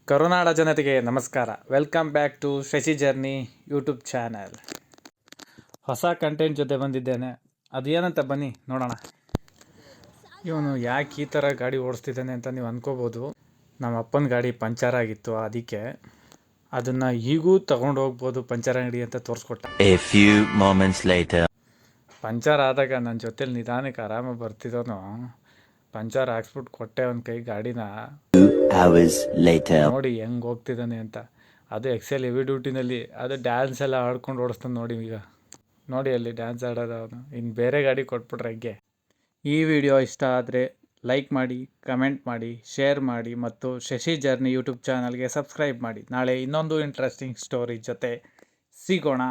ಕರುನಾಡ ಜನತೆಗೆ ನಮಸ್ಕಾರ. Welcome back to Shashi journey YouTube channel. ಹೊಸ ಕಂಟೆಂಟ್ ಜೊತೆ ಬಂದಿದ್ದೇನೆ. ಅದೇನಂತ ಬನ್ನಿ ನೋಡೋಣ. ಇವನು ಯಾಕೆ ಈ ಥರ ಗಾಡಿ ಓಡಿಸ್ತಿದ್ದಾನೆ ಅಂತ ನೀವು ಅಂದ್ಕೋಬೋದು. ನಮ್ಮ ಅಪ್ಪನ ಗಾಡಿ ಪಂಚರ್ ಆಗಿತ್ತು, ಅದಕ್ಕೆ ಅದನ್ನು ಈಗೂ ತಗೊಂಡು ಹೋಗ್ಬೋದು ಪಂಚರ್ ಅಂಗಡಿ ಅಂತ ತೋರಿಸ್ಕೊಟ್ಟ. ಪಂಚರ್ ಆದಾಗ ನನ್ನ ಜೊತೆಲಿ ನಿಧಾನಕ್ಕೆ ಆರಾಮಾಗಿ ಬರ್ತಿದ್ದವನು ಪಂಚರ್ ಹಾಕ್ಸ್ಬಿಟ್ಟು ಕೊಟ್ಟೆ ಒಂದು ಕೈ ಗಾಡಿನ. ನೋಡಿ ಹೆಂಗೆ ಹೋಗ್ತಿದ್ದಾನೆ ಅಂತ. ಅದು ಎಕ್ಸೆಲ್ ಹೆವಿ ಡ್ಯೂಟಿನಲ್ಲಿ ಅದು ಡ್ಯಾನ್ಸ್ ಎಲ್ಲ ಆಡ್ಕೊಂಡು ಓಡಿಸ್ತಾನೆ ನೋಡಿ. ಈಗ ನೋಡಿ ಅಲ್ಲಿ ಡ್ಯಾನ್ಸ್ ಆಡೋದು ಅವನು. ಇನ್ನು ಬೇರೆ ಗಾಡಿ ಕೊಟ್ಬಿಟ್ರೆ ಹೆಂಗೆ. ಈ ವಿಡಿಯೋ ಇಷ್ಟ ಆದರೆ ಲೈಕ್ ಮಾಡಿ, ಕಮೆಂಟ್ ಮಾಡಿ, ಶೇರ್ ಮಾಡಿ ಮತ್ತು ಶಶಿ ಜರ್ನಿ ಯೂಟ್ಯೂಬ್ ಚಾನಲ್ಗೆ ಸಬ್ಸ್ಕ್ರೈಬ್ ಮಾಡಿ. ನಾಳೆ ಇನ್ನೊಂದು ಇಂಟ್ರೆಸ್ಟಿಂಗ್ ಸ್ಟೋರಿ ಜೊತೆ ಸಿಗೋಣ.